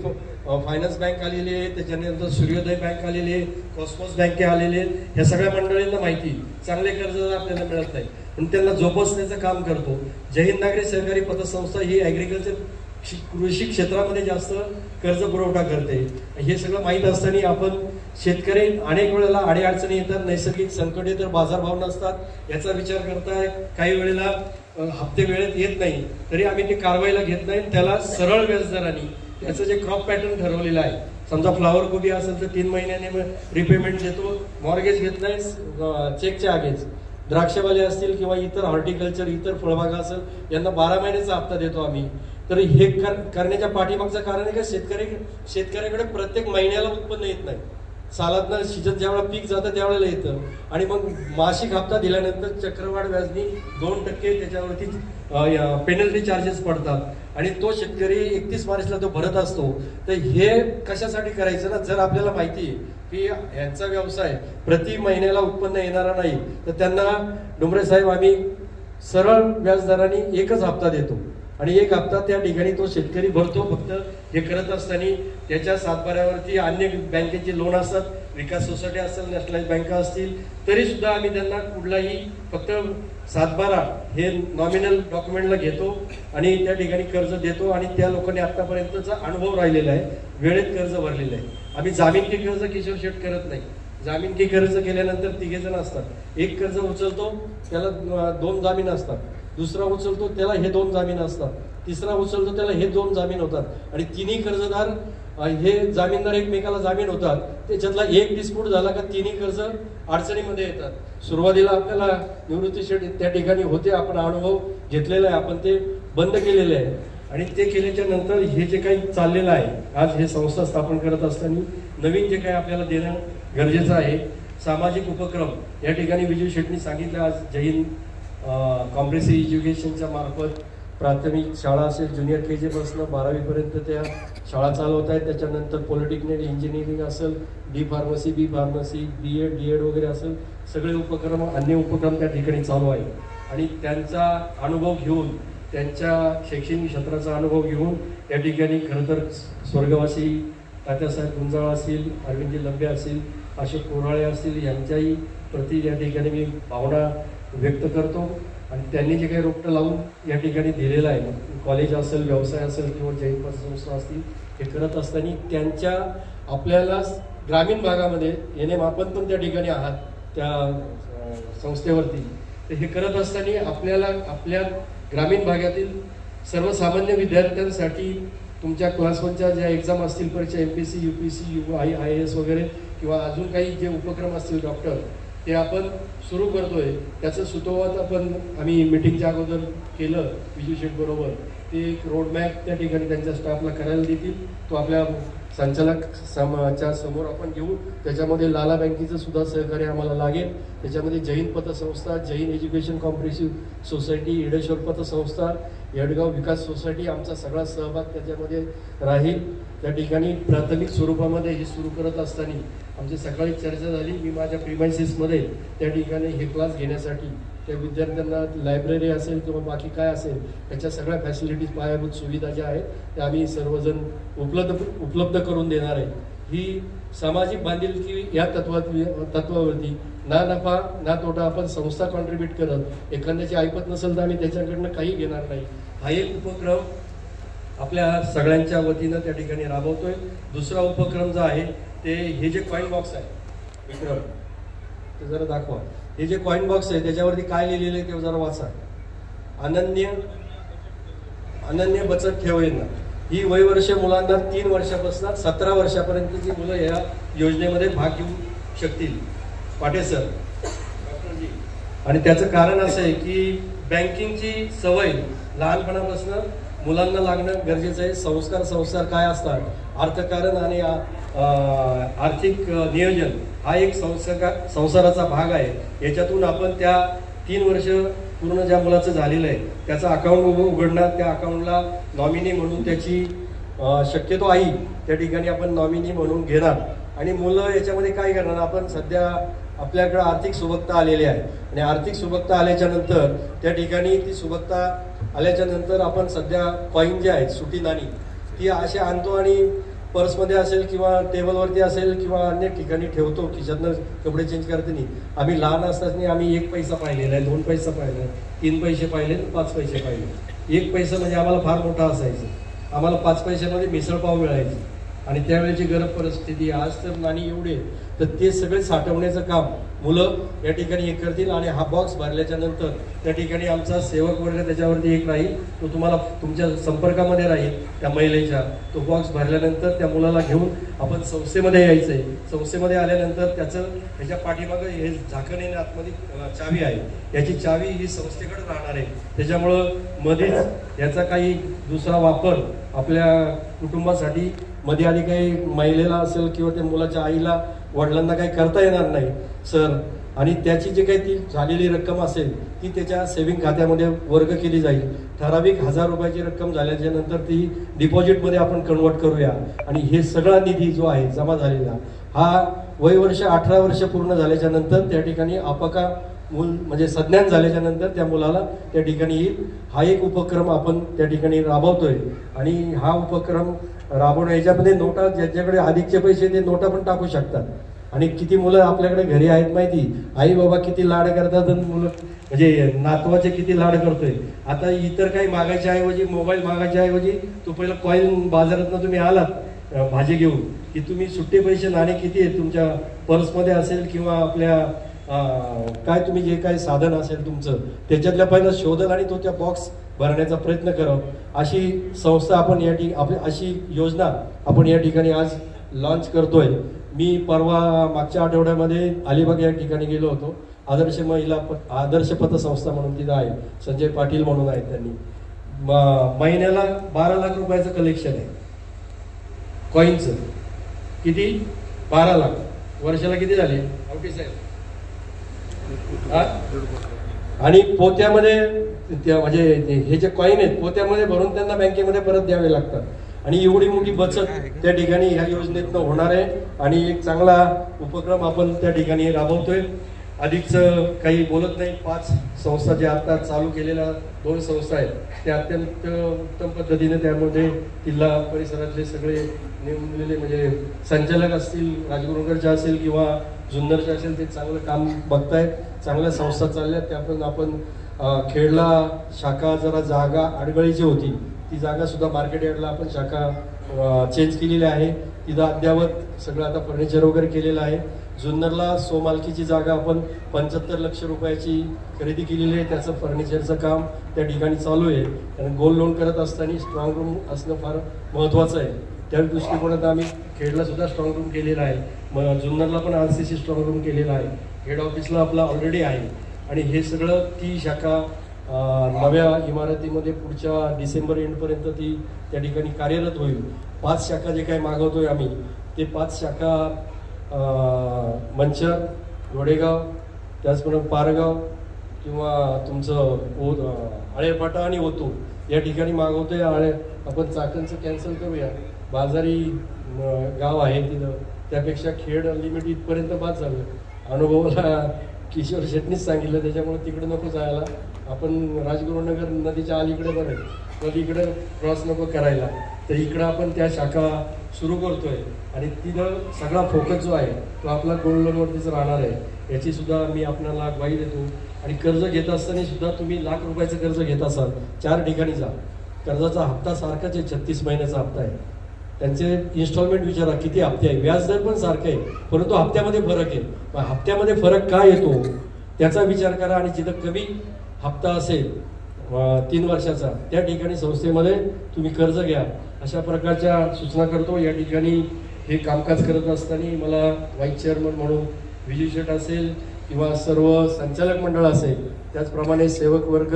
फायनान्स बँक आलेली आहे, त्याच्यानंतर सूर्योदय बँक आलेली आहे, कॉस्मोस बँके आलेले आहेत. ह्या सगळ्या मंडळींना माहिती चांगले कर्जदार आपल्याला मिळत नाही, पण त्यांना जोपासण्याचं काम करतो. जय हिंद नागरी सहकारी पतसंस्था ही ऍग्रिकल्चर कृषी क्षेत्रामध्ये जास्त कर्ज पुरवठा करते. हे सगळं माहीत असताना आपण शेतकरी अनेक वेळेला अडीअडचणी येतात, नैसर्गिक संकट येतात, बाजारभाव नसतात, याचा विचार करताय. काही वेळेला हप्ते वेळेत येत नाही तरी आम्ही ते कारवाईला घेत नाही, त्याला सरळ व्याजदराने त्याचं जे क्रॉप पॅटर्न ठरवलेलं आहे, समजा फ्लावर कोबी असेल तर 3 महिन्याने रिपेमेंट देतो, मॉर्गेज घेत नाही चेकच्या आगेच. द्राक्षवाले असतील किंवा इतर हॉर्टिकल्चर इतर फळबागा असेल यांना 12 महिन्याचा हप्ता देतो आम्ही. तर हे करण्याच्या पाठीमागचं कारण आहे का शेतकऱ्याकडे प्रत्येक महिन्याला उत्पन्न येत नाही. सालातनं शिजत ज्यावेळेला पीक जातं त्यावेळेला येतं आणि मग मासिक हप्ता दिल्यानंतर चक्रवाढ व्याजनी 2% त्याच्यावरती पेनल्टी चार्जेस पडतात आणि तो शेतकरी 31 मार्चला तो भरत असतो. तर हे कशासाठी करायचं ना, जर आपल्याला माहिती आहे की यांचा व्यवसाय प्रति महिन्याला उत्पन्न येणारा नाही तर त्यांना डोंबरे साहेब आम्ही सरळ व्याजदराने 1च हप्ता देतो आणि 1 हप्ता त्या ठिकाणी तो शेतकरी भरतो. फक्त हे करत असताना त्याच्या सातबाऱ्यावरती अन्य बँकेचे लोन असतात, विकास सोसायटी असेल, नॅशनलाइज बँका असतील, तरी सुद्धा आम्ही त्यांना कुठलाही फक्त 7/12 हे नॉमिनल डॉक्युमेंटला घेतो आणि त्या ठिकाणी कर्ज देतो. आणि त्या लोकांनी आतापर्यंतचा अनुभव राहिलेला आहे, वेळेत कर्ज भरलेलं आहे. आम्ही जामीनकी कर्ज किशोर शेठ करत नाही. जामीनकी कर्ज केल्यानंतर 3 जण असतात, एक कर्ज उचलतो त्याला 2 जामीन असतात, दुसरा उचलतो त्याला हे 2 जामीन असतात, तिसरा उचलतो त्याला हे 2 जामीन होतात आणि 3ही कर्जदार हे जामीनदार एकमेकाला जामीन होतात, त्याच्यातला एक डिस्प्यूट झाला का तिन्ही कर्ज अडचणीमध्ये येतात. सुरुवातीला आपल्याला निवृत्ती शेट त्या ठिकाणी होते, आपण अनुभव घेतलेला आहे, आपण ते बंद केलेले आहे. आणि ते केल्याच्या नंतर हे जे काही चाललेलं आहे, आज हे संस्था स्थापन करत असताना नवीन जे काही आपल्याला देणं गरजेचं आहे, सामाजिक उपक्रम या ठिकाणी विजय शेट्टी सांगितलं. आज जैन कॉम्प्रेसिव्ह एज्युकेशनच्या मार्फत प्राथमिक शाळा असेल, ज्युनियर KG पासून 12वीपर्यंत त्या शाळा चालवत आहेत. त्याच्यानंतर पॉलिटेक्निक इंजिनिअरिंग असेल, D pharmacy, B pharmacy, BEd, DEd वगैरे असेल, सगळे उपक्रम, अन्य उपक्रम त्या ठिकाणी चालू आहे. आणि त्यांचा अनुभव घेऊन, त्यांच्या शैक्षणिक क्षेत्राचा अनुभव घेऊन त्या ठिकाणी खरं तर स्वर्गवासी तात्यासाहेब गुंजाळ असतील, अरविंदजी लंबे असतील, अशोक कोराळे असतील, यांच्याही प्रति या ठिकाणी मी भावना व्यक्त करतो. आणि त्यांनी जे काही रोपटं लावून या ठिकाणी दिलेलं आहे, कॉलेज असेल, व्यवसाय असेल किंवा जैन पतसंस्था असतील, हे करत असताना त्यांच्या आपल्याला ग्रामीण भागामध्ये येणे आपण पण त्या ठिकाणी आहात त्या संस्थेवरती, तर हे करत असताना आपल्याला आपल्या ग्रामीण भागातील सर्वसामान्य विद्यार्थ्यांसाठी तुमच्या क्लास 1च्या ज्या एक्झाम असतील, परीक्षा MPSC, UPSC, IAS वगैरे किंवा अजून काही जे उपक्रम असतील डॉक्टर, ते आपण सुरू करतोय. त्याचं सुतोवाच आम्ही मिटिंगच्या अगोदर केलं विजू शेट बरोबर. ते एक रोडमॅप त्या ठिकाणी त्यांच्या स्टाफला करायला देतील, तो आपल्या संचालक च्या समोर आपण घेऊ. त्याच्यामध्ये लाला बँकेचं सुद्धा सहकार्य आम्हाला लागेल. त्याच्यामध्ये जैन पतसंस्था, जैन एज्युकेशन कॉम्प्रेसिव्ह सोसायटी, येडेश्वर पतसंस्था, येडगाव विकास सोसायटी, आमचा सगळा सहभाग त्याच्यामध्ये राहील. त्या ठिकाणी प्राथमिक स्वरूपामध्ये हे सुरू करत असताना आमची सकाळी चर्चा झाली. मी माझ्या प्रिमायसिसमध्ये त्या ठिकाणी हे क्लास घेण्यासाठी त्या विद्यार्थ्यांना लायब्ररी असेल किंवा बाकी काय असेल, त्याच्या सगळ्या फॅसिलिटीज, पायाभूत सुविधा ज्या आहेत त्या आम्ही सर्वजण उपलब्ध करून देणार आहे. ही सामाजिक बांधिलकी या तत्वावरती ना नफा ना तोटा, आपण संस्था कॉन्ट्रीब्यूट करत, एखाद्याची ऐपत नसेल तर आम्ही त्याच्याकडनं काही घेणार नाही. हा एक उपक्रम आपल्या सगळ्यांच्या वतीनं त्या ठिकाणी राबवतोय. दुसरा उपक्रम जो आहे ते हे जे कॉईन बॉक्स आहे विक्रम, ते जरा दाखवा. हे जे कॉईन बॉक्स आहे त्याच्यावरती काय लिहिलेलं आहे ते जरा वाचा. अनन्य बचत ठेव योजना. ही वयवर्ष मुलांना 3 वर्षापासून 17 वर्षापर्यंतची मुलं या योजनेमध्ये भाग घेऊ शकतील. पाटे सर, डॉक्टरजी. आणि त्याचं कारण असं आहे की बँकिंगची सवय लहानपणापासून मुलांना लागणं गरजेचं आहे. संस्कार काय असतात, अर्थकारण आणि आर्थिक नियोजन हा एक संसाराचा भाग आहे. याच्यातून आपण त्या 3 वर्ष पूर्ण ज्या मुलाचं झालेलं आहे त्याचं अकाउंट उघडणार, त्या अकाउंटला नॉमिनी म्हणून त्याची शक्यतो आई त्या ठिकाणी आपण नॉमिनी म्हणून घेणार. आणि मुलं याच्यामध्ये काय करणार, आपण सध्या आपल्याकडे आर्थिक सुबकता आलेली आहे आणि आर्थिक सुबकता आल्याच्या नंतर त्या ठिकाणी ती सुबकता आल्याच्या नंतर आपण सध्या कॉईन जे आहेत, सुटी नाणी, ती अशी आणतो आणि पर्समध्ये असेल किंवा टेबलवरती असेल किंवा अन्य ठिकाणी ठेवतो. खिशातनं कपडे चेंज करताना आम्ही लहान असताना आम्ही 1 पैसा पाहिलेला आहे, 2 पैसा पाहिला, 3 पैसे पाहिले, 5 पैसे पाहिले. 1 पैसा म्हणजे आम्हाला फार मोठा असायचं. आम्हाला 5 पैशामध्ये मिसळपाव मिळायचे आणि त्यावेळेची गरज परिस्थिती. आज तर नाणी एवढे, तर ते सगळे साठवण्याचं काम मुलं या ठिकाणी हे करतील. आणि हा बॉक्स भरल्याच्या नंतर त्या ठिकाणी आमचा सेवक वर्ग त्याच्यावरती एक राहील, तो तुम्हाला तुमच्या संपर्कामध्ये राहील त्या महिलेच्या. तो बॉक्स भरल्यानंतर त्या मुलाला घेऊन आपण संस्थेमध्ये यायचं आहे. संस्थेमध्ये आल्यानंतर त्याचं ह्याच्या पाठीमागं हे झाकण आहे, आतमध्ये चावी आहे, याची चावी ही संस्थेकडे राहणार आहे. त्याच्यामुळं मध्येच याचा काही दुसरा वापर आपल्या कुटुंबासाठी मध्ये आधी काही महिलेला असेल किंवा त्या मुलाच्या आईला वडिलांना काही करता येणार नाही सर. आणि त्याची जी काही ती झालेली रक्कम असेल ती त्याच्या सेव्हिंग खात्यामध्ये वर्ग केली जाईल. ठराविक 1000 रुपयाची रक्कम झाल्याच्या नंतर ती डिपॉझिटमध्ये आपण कन्वर्ट करूया. आणि हे सगळा निधी जो आहे जमा झालेला हा वयवर्ष 18 वर्ष पूर्ण झाल्याच्या नंतर त्या ठिकाणी अपका मूल म्हणजे संज्ञान झाल्याच्या नंतर त्या मुलाला त्या ठिकाणी येईल. हा एक उपक्रम आपण त्या ठिकाणी राबवतोय. आणि हा उपक्रम राबवणं याच्यामध्ये नोटा, ज्याच्याकडे अधिकचे पैसे ते नोटा पण टाकू शकतात. आणि किती मुलं आपल्याकडे घरी आहेत माहिती, आई बाबा किती लाड करतात, मुलं म्हणजे नातवाचे किती लाड करतोय. आता इतर काही मागायच्या ऐवजी, मोबाईल मागायच्या ऐवजी तो पहिला कॉईन बाजारातनं तुम्ही आलात भाजी घेऊन की तुम्ही सुट्टे पैसे नाणे किती आहेत तुमच्या पर्समध्ये असेल किंवा आपल्या काय तुम्ही जे काही साधन असेल तुमचं त्याच्यातल्या पहिलं शोधल आणि तो त्या बॉक्स भरण्याचा प्रयत्न करावं, अशी संस्था आपण अशी योजना आपण या ठिकाणी आज लॉन्च करतोय. मी परवा मागच्या आठवड्यामध्ये अलिबाग या ठिकाणी गेलो होतो. आदर्श पतसंस्था म्हणून तिथं आहे, संजय पाटील म्हणून आहेत. त्यांनी महिन्याला 12 लाख रुपयाचं कलेक्शन आहे कॉईनचं. किती? 12 लाख. वर्षाला किती झाले आवटी साहेब? आणि पोत्यामध्ये म्हणजे हे जे कॉईन आहेत पोत्यामध्ये भरून त्यांना बँकेमध्ये परत द्यावे लागतात. आणि एवढी मोठी बचत त्या ठिकाणी ह्या योजनेतनं होणार आहे. आणि एक चांगला उपक्रम आपण त्या ठिकाणी राबवतोय. अधिकच काही बोलत नाही. 5 संस्था ज्या आता चालू केलेल्या 2 संस्था आहेत त्या अत्यंत उत्तम पद्धतीने त्यामध्ये जिल्हा परिसरातले सगळे नेमलेले म्हणजे संचालक असतील, राजगुरुनगरच्या असेल किंवा जुन्नरच्या असेल, ते चांगलं काम बघतायत. चांगल्या संस्था चालल्यात. त्या आपण खेडला शाखा जरा जागा अडगळीची होती, ती जागा सुद्धा मार्केट यार्डला आपण शाखा चेंज केलेली आहे. तिथं अद्यावत सगळं आता फर्निचर वगैरे केलेलं आहे. जुन्नरला सोमालकीची जागा आपण 75 लक्ष रुपयाची खरेदी केलेली आहे. त्याचं फर्निचरचं काम त्या ठिकाणी चालू आहे. आणि गोल्ड लोन करत असताना स्ट्रॉंग रूम असणं फार महत्त्वाचं आहे. त्या दृष्टिकोनात आम्ही खेडला सुद्धा स्ट्रॉंग रूम केलेला आहे. मग जुन्नरला पण RCC स्ट्रॉंग रूम केलेला आहे. हेड ऑफिसला आपला ऑलरेडी आहे. आणि हे सगळं ती शाखा नव्या इमारतीमध्ये पुढच्या डिसेंबर एंडपर्यंत ती त्या ठिकाणी कार्यरत होईल. 5 शाखा जे काही मागवतोय आम्ही ते 5 शाखा मंचर, घोडेगाव, त्याचप्रमाणे पारगाव किंवा तुमचं आळेपाटा आणि ओतूर या ठिकाणी मागवतोय. आपण चाकणचं कॅन्सल करूया. बाजारी गाव आहे तिथं, त्यापेक्षा खेड लिमिट इथपर्यंत बाद झालं. अनुभवाला किशोर शेट्टीच सांगितलं, त्याच्यामुळे तिकडे नको जायला. आपण राजगुरुनगर नदीच्या अलीकडे बरं, नदीकडे क्रॉस नको करायला. तर इकडं आपण त्या शाखा सुरू करतोय. आणि तिथं सगळा फोकस जो आहे तो आपला गोल्ड लोनवरतीच राहणार आहे. याची सुद्धा मी आपल्याला ग्वाही देतो. आणि कर्ज घेत असताना सुद्धा तुम्ही लाख रुपयाचं कर्ज घेत असाल 4 ठिकाणी जा. कर्जाचा हप्ता सारखाच आहे, 36 महिन्याचा हप्ता आहे. त्यांचे इन्स्टॉलमेंट विचारा किती हप्ते आहे, व्याजदर पण सारखं आहे, परंतु हप्त्यामध्ये फरक आहे. हप्त्यामध्ये फरक का येतो त्याचा विचार करा. आणि जिथं कमी हप्ता असेल 3 वर्षाचा त्या ठिकाणी संस्थेमध्ये तुम्ही कर्ज घ्या. अशा प्रकारच्या सूचना करतो. या ठिकाणी हे कामकाज करत असताना मला व्हाईस चेअरमन म्हणून विजय शेठ असेल किंवा सर्व संचालक मंडळ असेल, त्याचप्रमाणे सेवक वर्ग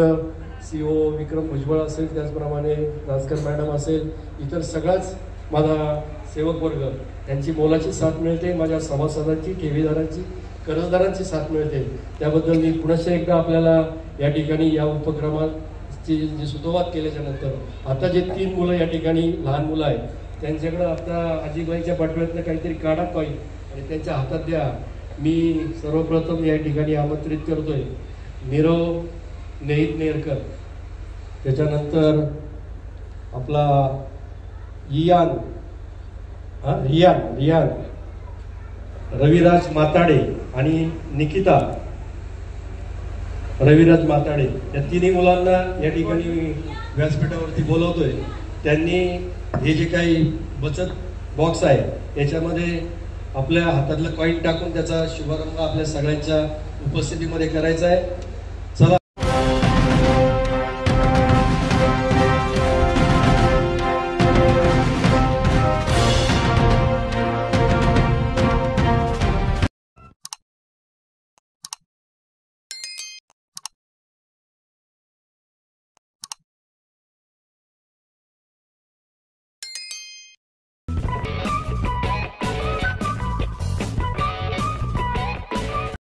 CO विक्रम भुजबळ असेल, त्याचप्रमाणे राजकर मॅडम असेल, इतर सगळाच माझा सेवक वर्ग यांची मोलाची साथ मिळते. माझ्या सभासदांची, ठेवीदारांची, कर्जदारांची साथ मिळते. त्याबद्दल मी पुनश्च एकदा आपल्याला या ठिकाणी या उपक्रमाची जी सुरुवात केल्याच्या नंतर आता जे 3 मुलं या ठिकाणी लहान मुलं आहेत त्यांच्याकडे आता आजीबाईच्या पाठवण्यातनं काहीतरी काढा पाहिजे आणि त्यांच्या हातात द्या. मी सर्वप्रथम या ठिकाणी आमंत्रित करतोय नीरव नेहित नेरकर, त्याच्यानंतर आपला रियान रविराज माताडे आणि निकिता रविराज माताडे या 3 मुलांना या ठिकाणी व्यासपीठावरती बोलवतोय. त्यांनी हे जे काही बचत बॉक्स आहे याच्यामध्ये आपल्या हातातलं कॉईन टाकून त्याचा शुभारंभ आपल्या सगळ्यांच्या उपस्थितीमध्ये करायचा आहे.